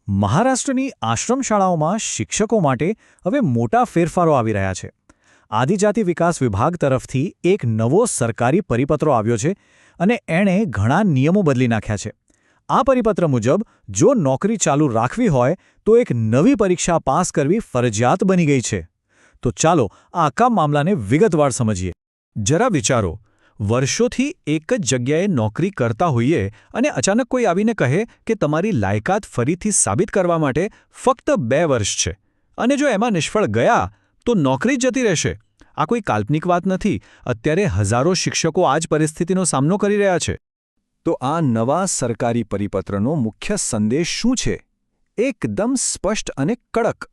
મહારાષ્ટ્રની આશ્રમ શાળાઓમાં શિક્ષકો માટે હવે મોટા ફેરફારો આવી રહ્યા છે. આદિજાતિ વિકાસ વિભાગ તરફથી એક નવો સરકારી પરિપત્રો આવ્યો છે અને એણે ઘણા નિયમો બદલી નાખ્યા છે. આ પરિપત્ર મુજબ જો નોકરી ચાલુ રાખવી હોય તો એક નવી પરીક્ષા પાસ કરવી ફરજિયાત બની ગઈ છે. તો ચાલો આ આખા મામલાને વિગતવાર સમજીએ. જરા વિચારો, વર્ષોથી એક જ જગ્યાએ નોકરી કરતા હોઈએ અને અચાનક કોઈ આવીને કહે કે તમારી લાયકાત ફરીથી સાબિત કરવા માટે ફક્ત 2 વર્ષ છે અને જો એમાં નિષ્ફળ ગયા તો નોકરી જતી રહેશે. આ કોઈ કાલ્પનિક વાત નથી. અત્યારે હજારો શિક્ષકો આ જ પરિસ્થિતિનો સામનો કરી રહ્યા છે. તો આ નવા સરકારી પરિપત્રનો મુખ્ય સંદેશ શું છે? એકદમ સ્પષ્ટ અને કડક.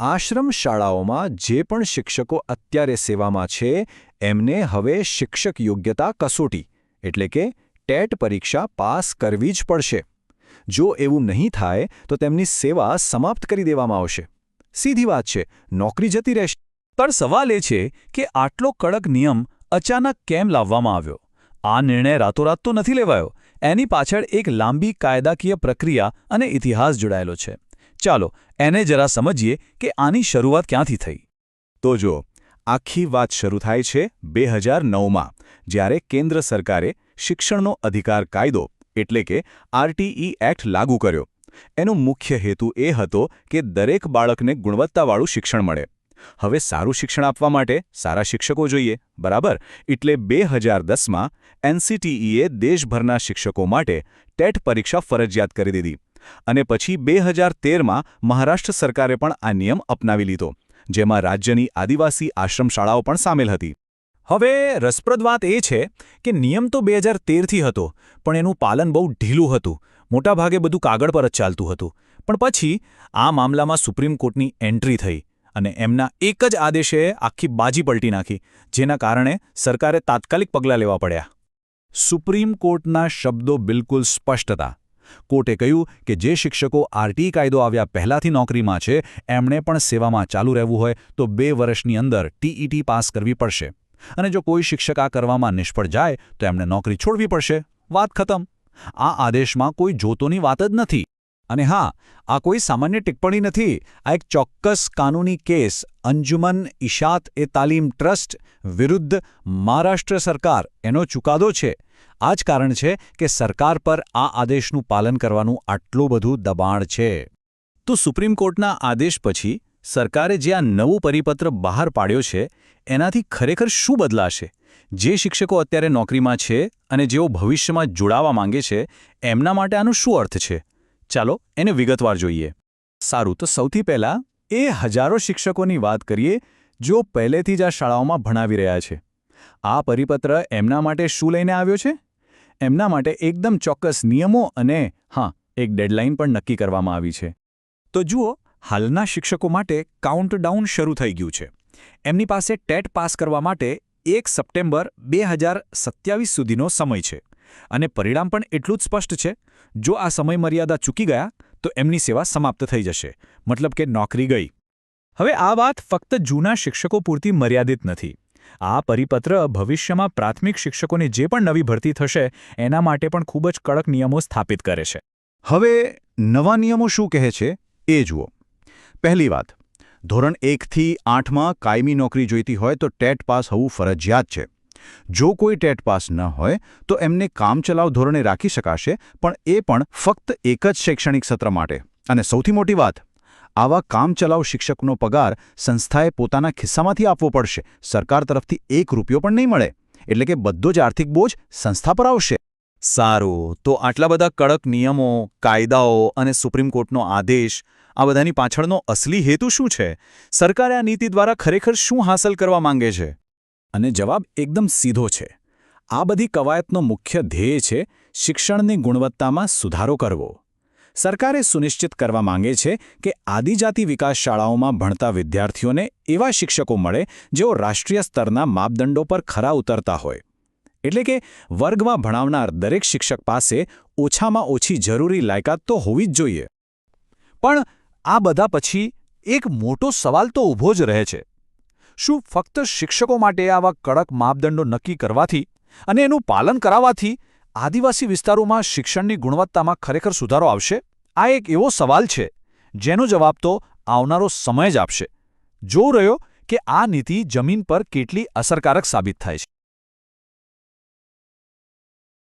આશ્રમ શાળાઓમાં જે પણ શિક્ષકો અત્યારે સેવામાં છે એમને હવે શિક્ષક યોગ્યતા કસોટી એટલે કે ટેટ પરીક્ષા પાસ કરવી જ પડશે. જો એવું નહીં થાય તો તેમની સેવા સમાપ્ત કરી દેવામાં આવશે. સીધી વાત છે, નોકરી જતી રહેશે. પણ સવાલ એ છે કે આટલો કડક નિયમ અચાનક કેમ લાવવામાં આવ્યો? આ નિર્ણય રાતોરાત તો નથી લેવાયો. એની પાછળ એક લાંબી કાયદાકીય પ્રક્રિયા અને ઇતિહાસ જોડાયેલો છે. ચાલો એને જરા સમજીએ કે આની શરૂઆત ક્યાંથી થઈ. તો જો, આખી વાત શરૂ થાય છે 2009માં, જ્યારે કેન્દ્ર સરકારે શિક્ષણનો અધિકાર કાયદો એટલે કે આરટીઈ એક્ટ લાગુ કર્યો. એનો મુખ્ય હેતુ એ હતો કે દરેક બાળકને ગુણવત્તાવાળું શિક્ષણ મળે. હવે સારું શિક્ષણ આપવા માટે સારા શિક્ષકો જોઈએ, બરાબર? એટલે 2010માં એનસીટીઈએ દેશભરના શિક્ષકો માટે ટેટ પરીક્ષા ફરજિયાત કરી દીધી. અને પછી 2013માં મહારાષ્ટ્ર સરકારે પણ આ નિયમ અપનાવી લીધો, જેમાં રાજ્યની આદિવાસી આશ્રમ શાળાઓ પણ સામેલ હતી. હવે રસપ્રદ વાત એ છે કે નિયમ તો 2013થી હતો, પણ એનું પાલન બહુ ઢીલું હતું. મોટાભાગે બધું કાગળ પર જ ચાલતું હતું. પણ પછી આ મામલામાં સુપ્રીમ કોર્ટની એન્ટ્રી થઈ અને એમના એક જ આદેશે આખી બાજી પલટી નાખી, જેના કારણે સરકારે તાત્કાલિક પગલાં લેવા પડ્યા. સુપ્રીમ કોર્ટના શબ્દો બિલકુલ સ્પષ્ટ હતા. કોર્ટે કહ્યું કે જે શિક્ષકો આરટીઈ કાયદો આવ્યા પહેલાંથી નોકરીમાં છે એમણે પણ સેવામાં ચાલુ રહેવું હોય તો 2 વર્ષની અંદર ટીઈટી પાસ કરવી પડશે. અને જો કોઈ શિક્ષક આ કરવામાં નિષ્ફળ જાય તો એમણે નોકરી છોડવી પડશે. વાત ખતમ. આ આદેશમાં કોઈ જોતોની વાત જ નથી. અને હા, આ કોઈ સામાન્ય ટિપ્પણી નથી. આ એક ચોક્કસ કાનૂની કેસ અંજુમન ઇશાત-એ-તાલીમ ટ્રસ્ટ વિરુદ્ધ મહારાષ્ટ્ર સરકાર એનો ચુકાદો છે. આ જ કારણ છે કે સરકાર પર આ આદેશનું પાલન કરવાનું આટલું બધું દબાણ છે. તો સુપ્રીમ કોર્ટના આદેશ પછી સરકારે જે આ નવું પરિપત્ર બહાર પાડ્યો છે એનાથી ખરેખર શું બદલાશે? જે શિક્ષકો અત્યારે નોકરીમાં છે અને જેઓ ભવિષ્યમાં જોડાવા માંગે છે એમના માટે આનો શું અર્થ છે? ચાલો એને વિગતવાર જોઈએ. સારું, તો સૌથી પહેલાં એ હજારો શિક્ષકોની વાત કરીએ જેઓ પહેલેથી જ આ શાળાઓમાં ભણાવી રહ્યા છે. આ પરિપત્ર એમના માટે શું લઈને આવ્યો છે? એમના માટે એકદમ ચોક્કસ નિયમો અને હા, એક ડેડલાઇન પણ નક્કી કરવામાં આવી છે. તો જુઓ, હાલના શિક્ષકો માટે કાઉન્ટડાઉન શરૂ થઈ ગયું છે. એમની પાસે ટેટ પાસ કરવા માટે 1 સપ્ટેમ્બર 2027 સુધીનો સમય છે. અને પરિણામ પણ એટલું જ સ્પષ્ટ છે. જો આ સમયમર્યાદા ચૂકી ગયા તો એમની સેવા સમાપ્ત થઈ જશે. મતલબ કે નોકરી ગઈ. હવે આ વાત ફક્ત જૂના શિક્ષકો પૂરતી મર્યાદિત નથી. આ પરિપત્ર ભવિષ્યમાં પ્રાથમિક શિક્ષકોની જે પણ નવી ભરતી થશે એના માટે પણ ખૂબ જ કડક નિયમો સ્થાપિત કરે છે. હવે નવા નિયમો શું કહે છે એ જુઓ. પહેલી વાત, ધોરણ 1થી 8માં કાયમી નોકરી જોઈતી હોય તો ટેટ પાસ હોવું ફરજિયાત છે. જો કોઈ ટેટ પાસ ન હોય તો એમને કામચલાઉ ધોરણે રાખી શકાશે, પણ એ પણ ફક્ત એક જ શૈક્ષણિક સત્ર માટે. અને સૌથી મોટી વાત, આવા કામચલાઉ શિક્ષકનો પગાર સંસ્થાએ પોતાના ખિસ્સામાંથી આપવો પડશે. સરકાર તરફથી 1 રૂપિયો પણ નહીં મળે. એટલે કે બધો જ આર્થિક બોજ સંસ્થા પર આવશે. સારું, તો આટલા બધા કડક નિયમો, કાયદાઓ અને સુપ્રીમ કોર્ટનો આદેશ, આ બધાની પાછળનો અસલી હેતુ શું છે? સરકારે આ નીતિ દ્વારા ખરેખર શું હાંસલ કરવા માંગે છે? અને જવાબ એકદમ સીધો છે. આ બધી કવાયતનો મુખ્ય ધ્યેય છે શિક્ષણની ગુણવત્તામાં સુધારો કરવો. સરકારે સુનિશ્ચિત કરવા માંગે છે કે આદિજાતિ વિકાસ શાળાઓમાં ભણતા વિદ્યાર્થીઓને એવા શિક્ષકો મળે જેઓ રાષ્ટ્રીય સ્તરના માપદંડો પર ખરા ઉતરતા હોય. એટલે કે વર્ગમાં ભણાવનાર દરેક શિક્ષક પાસે ઓછામાં ઓછી જરૂરી લાયકાત તો હોવી જ જોઈએ. પણ આ બધા પછી એક મોટો સવાલ તો ઊભો જ રહે છે. શું ફક્ત શિક્ષકો માટે આવા કડક માપદંડો નક્કી કરવાથી અને એનું પાલન કરાવવાથી આદિવાસી વિસ્તારોમાં શિક્ષણની ગુણવત્તામાં ખરેખર સુધારો આવશે? આ એક એવો સવાલ છે જેનો જવાબ તો આવનારો સમય જ આપશે. જોવું રહ્યો કે આ નીતિ જમીન પર કેટલી અસરકારક સાબિત થાય છે.